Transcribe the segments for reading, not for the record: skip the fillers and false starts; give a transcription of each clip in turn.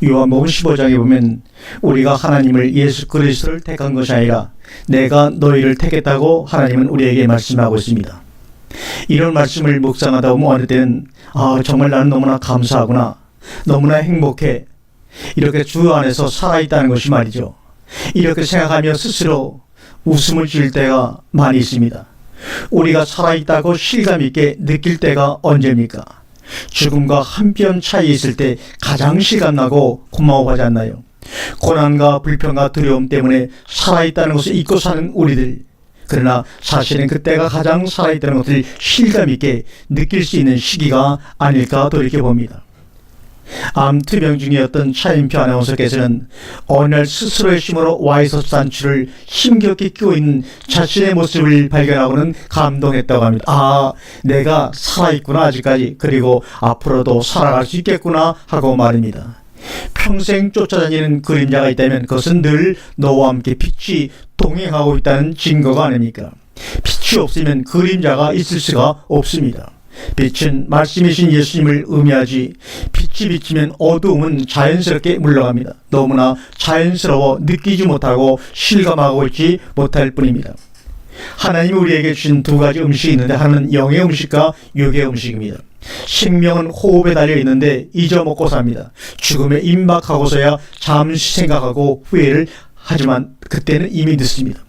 요한복음 15장에 보면 우리가 하나님을 예수 그리스도를 택한 것이 아니라 내가 너희를 택했다고 하나님은 우리에게 말씀하고 있습니다. 이런 말씀을 묵상하다 보면 어느 때는 정말 나는 너무나 감사하구나, 너무나 행복해, 이렇게 주 안에서 살아있다는 것이 말이죠. 이렇게 생각하며 스스로 웃음을 지을 때가 많이 있습니다. 우리가 살아있다고 실감있게 느낄 때가 언제입니까? 죽음과 한 뼘 차이 있을 때 가장 실감나고 고마워하지 않나요? 고난과 불평과 두려움 때문에 살아있다는 것을 잊고 사는 우리들, 그러나 사실은 그때가 가장 살아있다는 것을 실감있게 느낄 수 있는 시기가 아닐까 돌이켜봅니다. 암투병 중이었던 차인표 아나운서께서는 어느 날 스스로의 힘으로 와이셔츠 단추를 힘겹게 끼고 있는 자신의 모습을 발견하고는 감동했다고 합니다. 내가 살아있구나 아직까지, 그리고 앞으로도 살아갈 수 있겠구나 하고 말입니다. 평생 쫓아다니는 그림자가 있다면 그것은 늘 너와 함께 빛이 동행하고 있다는 증거가 아닙니까? 빛이 없으면 그림자가 있을 수가 없습니다. 빛은 말씀이신 예수님을 의미하지, 빛이 비치면 어두움은 자연스럽게 물러갑니다. 너무나 자연스러워 느끼지 못하고 실감하고 있지 못할 뿐입니다. 하나님이 우리에게 주신 두 가지 음식이 있는데, 하나는 영의 음식과 육의 음식입니다. 생명은 호흡에 달려 있는데 잊어먹고 삽니다. 죽음에 임박하고서야 잠시 생각하고 후회를 하지만 그때는 이미 늦습니다.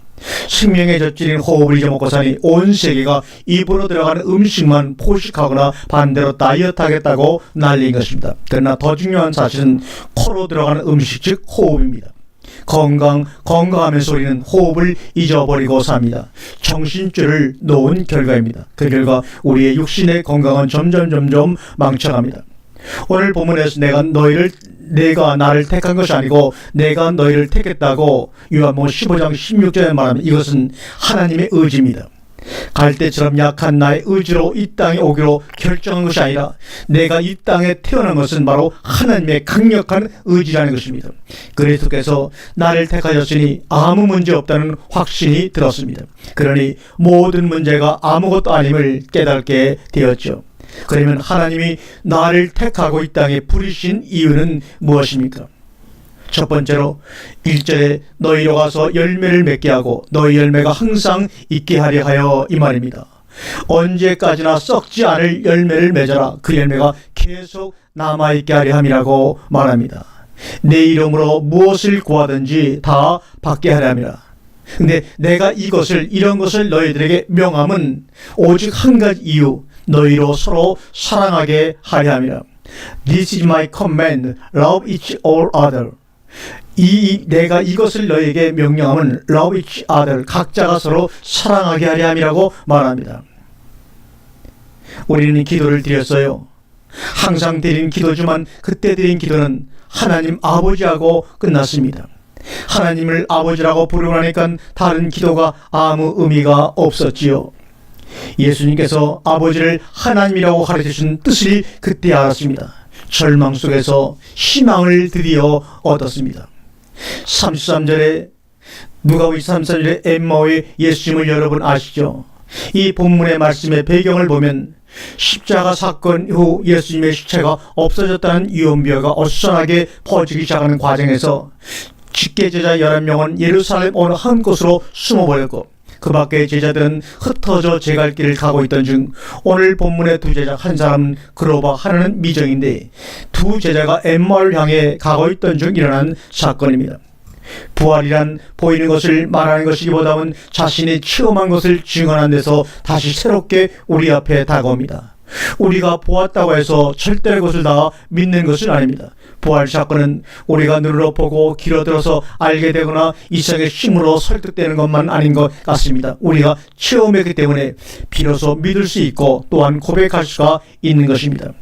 생명에 젖질린 호흡을 잊어먹고 사니 온 세계가 입으로 들어가는 음식만 포식하거나 반대로 다이어트 하겠다고 난리인 것입니다. 그러나 더 중요한 사실은 코로 들어가는 음식, 즉 호흡입니다. 건강하면서 우리는 호흡을 잊어버리고 삽니다. 정신줄을 놓은 결과입니다. 그 결과 우리의 육신의 건강은 점점 망쳐갑니다. 오늘 본문에서 내가 나를 택한 것이 아니고 내가 너희를 택했다고 요한복음 15장 16절에 말합니다. 이것은 하나님의 의지입니다. 갈대처럼 약한 나의 의지로 이 땅에 오기로 결정한 것이 아니라 내가 이 땅에 태어난 것은 바로 하나님의 강력한 의지라는 것입니다. 그리스도께서 나를 택하셨으니 아무 문제 없다는 확신이 들었습니다. 그러니 모든 문제가 아무것도 아님을 깨닫게 되었죠. 그러면 하나님이 나를 택하고 이 땅에 부리신 이유는 무엇입니까? 첫 번째로 1절에 너희로 가서 열매를 맺게 하고 너희 열매가 항상 있게 하려 하여, 이 말입니다. 언제까지나 썩지 않을 열매를 맺어라. 그 열매가 계속 남아있게 하려 함이라고 말합니다. 내 이름으로 무엇을 구하든지 다 받게 하려 함이라. 근데 내가 이런 것을 너희들에게 명함은 오직 한 가지 이유, 너희로 서로 사랑하게 하려 함이라. This is my command, love each other. 내가 이것을 너희에게 명령함은 love each other, 각자가 서로 사랑하게 하려 함이라고 말합니다. 우리는 기도를 드렸어요. 항상 드린 기도지만 그때 드린 기도는 하나님 아버지하고 끝났습니다. 하나님을 아버지라고 부르니까 다른 기도가 아무 의미가 없었지요. 예수님께서 아버지를 하나님이라고 가르치신 뜻을 그때 알았습니다. 절망 속에서 희망을 드디어 얻었습니다. 33절에 누가복음 33절에 엠마오의 예수님을 여러분 아시죠? 이 본문의 말씀의 배경을 보면 십자가 사건 후 예수님의 시체가 없어졌다는 유언비어가 어수선하게 퍼지기 시작하는 과정에서 직계제자 11명은 예루살렘 어느 한 곳으로 숨어버렸고 그 밖의 제자들은 흩어져 제갈 길을 가고 있던 중 오늘 본문의 두 제자, 한 사람은 그로바, 하나는 미정인데 두 제자가 엠마오를 향해 가고 있던 중 일어난 사건입니다. 부활이란 보이는 것을 말하는 것이기보다는 자신이 체험한 것을 증언한 데서 다시 새롭게 우리 앞에 다가옵니다. 우리가 보았다고 해서 절대로 그것을 다 믿는 것은 아닙니다. 부활 사건은 우리가 눈으로 보고 귀로 들어서 알게 되거나 이성의 힘으로 설득되는 것만 아닌 것 같습니다. 우리가 체험했기 때문에 비로소 믿을 수 있고 또한 고백할 수가 있는 것입니다.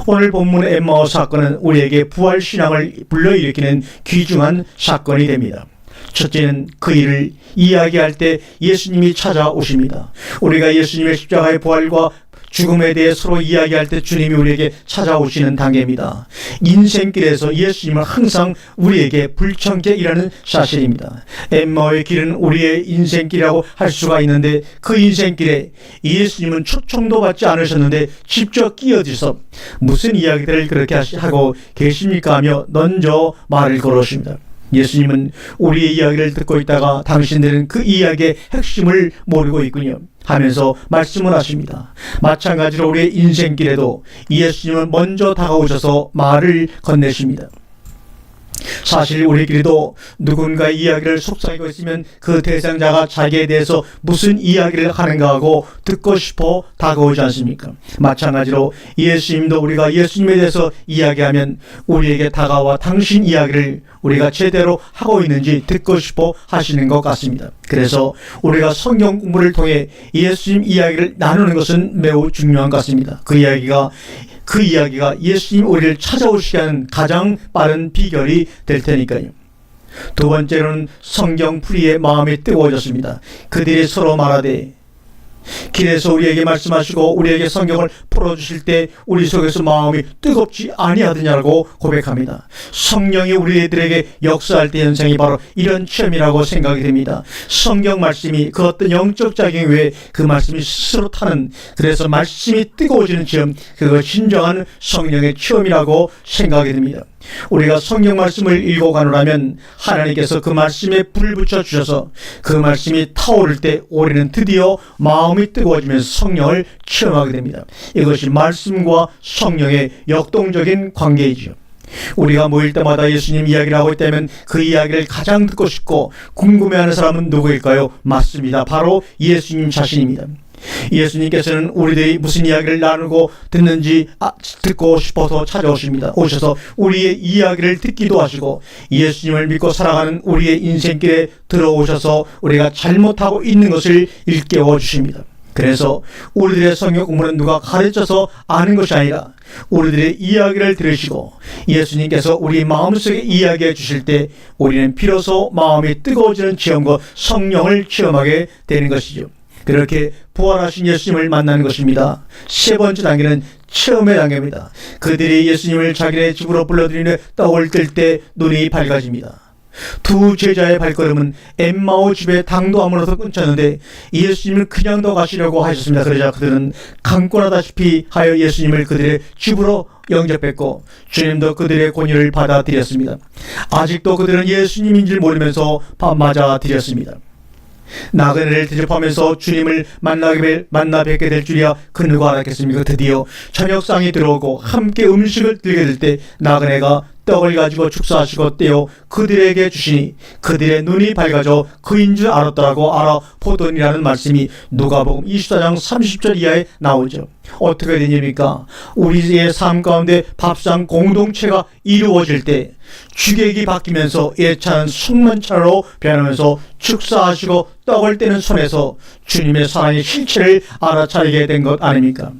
오늘 본문의 엠마오 사건은 우리에게 부활 신앙을 불러일으키는 귀중한 사건이 됩니다. 첫째는 그 일을 이야기할 때 예수님이 찾아오십니다. 우리가 예수님의 십자가의 부활과 죽음에 대해 서로 이야기할 때 주님이 우리에게 찾아오시는 단계입니다. 인생길에서 예수님은 항상 우리에게 불청케 일하는 사실입니다. 엠마오의 길은 우리의 인생길이라고 할 수가 있는데 그 인생길에 예수님은 초청도 받지 않으셨는데 직접 끼어드셔서 무슨 이야기들을 그렇게 하고 계십니까 하며 먼저 말을 걸으십니다. 예수님은 우리의 이야기를 듣고 있다가 당신들은 그 이야기의 핵심을 모르고 있군요 하면서 말씀을 하십니다. 마찬가지로 우리의 인생길에도 예수님은 먼저 다가오셔서 말을 건네십니다. 사실 우리끼리도 누군가의 이야기를 속삭이고 있으면 그 대상자가 자기에 대해서 무슨 이야기를 하는가 하고 듣고 싶어 다가오지 않습니까? 마찬가지로 예수님도 우리가 예수님에 대해서 이야기하면 우리에게 다가와 당신 이야기를 우리가 제대로 하고 있는지 듣고 싶어 하시는 것 같습니다. 그래서 우리가 성경 공부를 통해 예수님 이야기를 나누는 것은 매우 중요한 것 같습니다. 그 이야기가 예수님 우리를 찾아오시게 하는 가장 빠른 비결이 될 테니까요. 두 번째로는 성경 풀이의 마음이 뜨거워졌습니다. 그들이 서로 말하되, 길에서 우리에게 말씀하시고 우리에게 성경을 풀어주실 때 우리 속에서 마음이 뜨겁지 아니하더냐고 고백합니다. 성령이 우리들에게 역사할 때 현상이 바로 이런 체험이라고 생각이 됩니다. 성경 말씀이 그 어떤 영적 작용 외에 그 말씀이 스스로 타는, 그래서 말씀이 뜨거워지는 체험, 그거 진정한 성령의 체험이라고 생각이 됩니다. 우리가 성경 말씀을 읽어가노라면 하나님께서 그 말씀에 불을 붙여 주셔서 그 말씀이 타오를 때 우리는 드디어 마음이 뜨거워지면서 성령을 체험하게 됩니다. 이것이 말씀과 성령의 역동적인 관계이죠. 우리가 모일 때마다 예수님 이야기를 하고 있다면 그 이야기를 가장 듣고 싶고 궁금해하는 사람은 누구일까요? 맞습니다. 바로 예수님 자신입니다. 예수님께서는 우리들이 무슨 이야기를 나누고 듣는지 듣고 싶어서 찾아오십니다. 오셔서 우리의 이야기를 듣기도 하시고 예수님을 믿고 살아가는 우리의 인생길에 들어오셔서 우리가 잘못하고 있는 것을 일깨워 주십니다. 그래서 우리들의 성경 공부는 누가 가르쳐서 아는 것이 아니라 우리들의 이야기를 들으시고 예수님께서 우리 마음속에 이야기해 주실 때 우리는 비로소 마음이 뜨거워지는 체험과 성령을 체험하게 되는 것이죠. 그렇게 부활하신 예수님을 만나는 것입니다. 세 번째 단계는 체험의 단계입니다. 그들이 예수님을 자기네 집으로 불러들이며 떡을 뜰 때 눈이 밝아집니다. 두 제자의 발걸음은 엠마오 집에 당도 아무나도 끊쳤는데 예수님을 그냥 더 가시려고 하셨습니다. 그러자 그들은 강권하다시피 하여 예수님을 그들의 집으로 영접했고 주님도 그들의 권유를 받아들였습니다. 아직도 그들은 예수님인 줄 모르면서 맞아들였습니다. 나그네를 대접하면서 주님을 만나 뵙게 될 줄이야 그 누가 알았겠습니까? 드디어 저녁상이 들어오고 함께 음식을 들게 될 때 나그네가 떡을 가지고 축사하시고 떼어 그들에게 주시니 그들의 눈이 밝아져 그인 줄 알았더라고 알아보더니라는 말씀이 누가복음 24장 30절 이하에 나오죠. 어떻게 된 일입니까? 우리의 삶 가운데 밥상 공동체가 이루어질 때 주객이 바뀌면서 예찬은 숙면차로 변하면서 축사하시고 떡을 떼는 손에서 주님의 사랑의 실체를 알아차리게 된 것 아닙니까?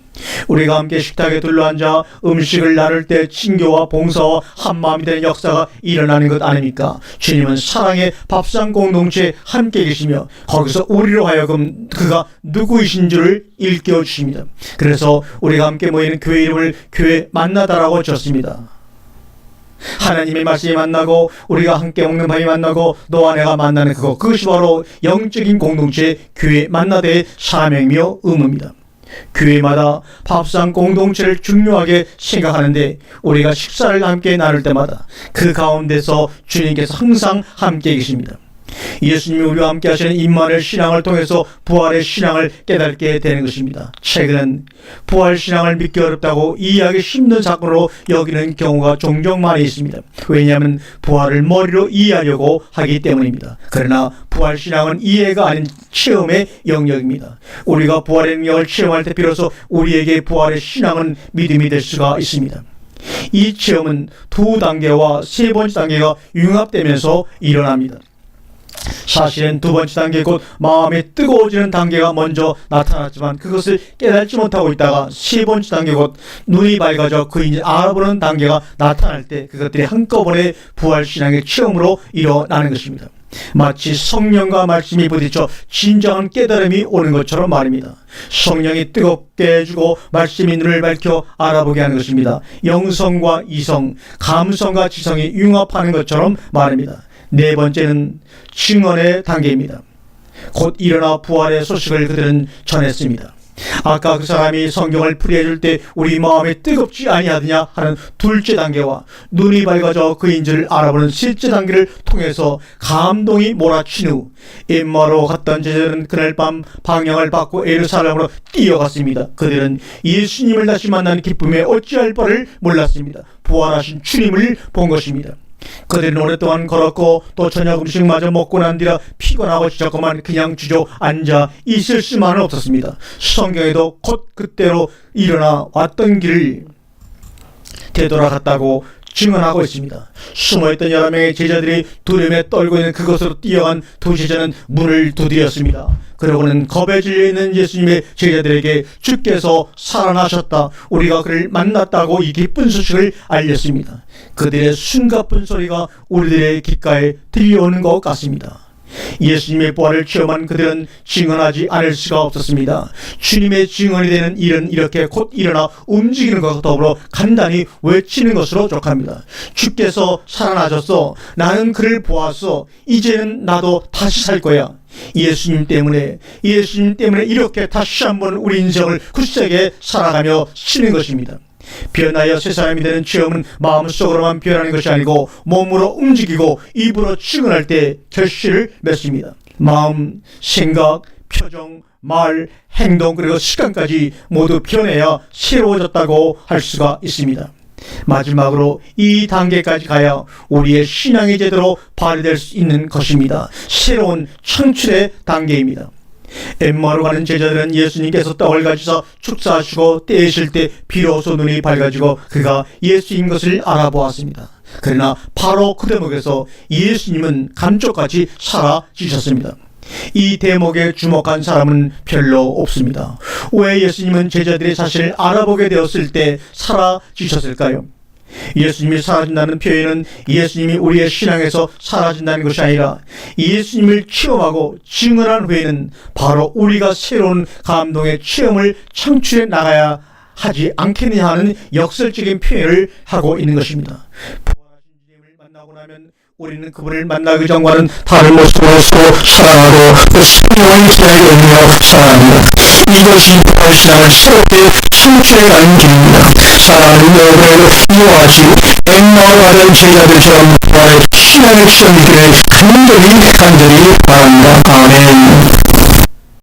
우리가 함께 식탁에 둘러앉아 음식을 나눌 때 친교와 봉사와 한마음이 되는 역사가 일어나는 것 아닙니까? 주님은 사랑의 밥상 공동체에 함께 계시며 거기서 우리로 하여금 그가 누구이신 줄을 일깨워 주십니다. 그래서 우리가 함께 모이는 교회 이름을 교회 만나다라고 지었습니다. 하나님의 말씀이 만나고 우리가 함께 먹는 밥이 만나고 너와 내가 만나는 그것이 바로 영적인 공동체 교회 만나대의 사명이며 의무입니다. 교회마다 밥상 공동체를 중요하게 생각하는데 우리가 식사를 함께 나눌 때마다 그 가운데서 주님께서 항상 함께 계십니다. 예수님이 우리와 함께 하시는 임마누엘 신앙을 통해서 부활의 신앙을 깨닫게 되는 것입니다. 최근은 부활 신앙을 믿기 어렵다고 이해하기 힘든 사건으로 여기는 경우가 종종 많이 있습니다. 왜냐하면 부활을 머리로 이해하려고 하기 때문입니다. 그러나 부활 신앙은 이해가 아닌 체험의 영역입니다. 우리가 부활의 능력을 체험할 때 비로소 우리에게 부활의 신앙은 믿음이 될 수가 있습니다. 이 체험은 두 단계와 세 번째 단계가 융합되면서 일어납니다. 사실은 두 번째 단계 곧 마음이 뜨거워지는 단계가 먼저 나타났지만 그것을 깨닫지 못하고 있다가 세 번째 단계 곧 눈이 밝아져 그인지 알아보는 단계가 나타날 때 그것들이 한꺼번에 부활신앙의 체험으로 일어나는 것입니다. 마치 성령과 말씀이 부딪혀 진정한 깨달음이 오는 것처럼 말입니다. 성령이 뜨겁게 해주고 말씀이 눈을 밝혀 알아보게 하는 것입니다. 영성과 이성, 감성과 지성이 융합하는 것처럼 말입니다. 네 번째는 증언의 단계입니다. 곧 일어나 부활의 소식을 그들은 전했습니다. 아까 그 사람이 성경을 풀이해줄 때 우리 마음이 뜨겁지 아니하느냐 하는 둘째 단계와 눈이 밝아져 그인 줄 알아보는 셋째 단계를 통해서 감동이 몰아친 후 엠마오로 갔던 제자들은 그날 밤 방향을 바꿔 예루살렘으로 뛰어갔습니다. 그들은 예수님을 다시 만나는 기쁨에 어찌할 바를 몰랐습니다. 부활하신 주님을 본 것입니다. 그들은 오랫동안 걸었고 또 저녁 음식마저 먹고 난 뒤라 피곤하고 지쳤구만 그냥 주저앉아 있을 수만은 없었습니다. 성경에도 곧 그때로 일어나 왔던 길을 되돌아갔다고 증언하고 있습니다. 숨어있던 여러 명의 제자들이 두려움에 떨고 있는 그곳으로 뛰어간 두 제자는 문을 두드렸습니다. 그러고는 겁에 질려 있는 예수님의 제자들에게 주께서 살아나셨다, 우리가 그를 만났다고 이 기쁜 소식을 알렸습니다. 그들의 숨가쁜 소리가 우리들의 귓가에 들려오는 것 같습니다. 예수님의 부활을 체험한 그들은 증언하지 않을 수가 없었습니다. 주님의 증언이 되는 일은 이렇게 곧 일어나 움직이는 것과 더불어 간단히 외치는 것으로 족합니다. 주께서 살아나셨어. 나는 그를 보았어. 이제는 나도 다시 살 거야. 예수님 때문에 이렇게 다시 한번 우리 인생을 굳세게 살아가며 치는 것입니다. 변하여 새 사람이 되는 체험은 마음속으로만 변하는 것이 아니고 몸으로 움직이고 입으로 증언할 때 결실을 맺습니다. 마음, 생각, 표정, 말, 행동 그리고 시간까지 모두 변해야 새로워졌다고 할 수가 있습니다. 마지막으로 이 단계까지 가야 우리의 신앙이 제대로 발휘될 수 있는 것입니다. 새로운 창출의 단계입니다. 엠마오로 가는 제자들은 예수님께서 떡을 가지사 축사하시고 떼실 때 비로소 눈이 밝아지고 그가 예수인 것을 알아보았습니다. 그러나 바로 그 대목에서 예수님은 감쪽같이 사라지셨습니다. 이 대목에 주목한 사람은 별로 없습니다. 왜 예수님은 제자들이 사실을 알아보게 되었을 때 사라지셨을까요? 예수님이 사라진다는 표현은 예수님이 우리의 신앙에서 사라진다는 것이 아니라 예수님을 체험하고 증언한 후에는 바로 우리가 새로운 감동의 체험을 창출해 나가야 하지 않겠느냐 하는 역설적인 표현을 하고 있는 것입니다. 부활하신 주님을 만나고 나면 우리는 그분을 만나기 전과는 다른 모습으로 서로 살아가고 그 생명을 지나게 되며 살아갑니다. 이것이 부활신앙을 새롭게 창출해가는 길입니다. 사랑하는 여러분에게 이와 같이 엠마오로 가던 제자들처럼 부활의 신앙의 체험이 되길 간절히 바랍니다. 아멘.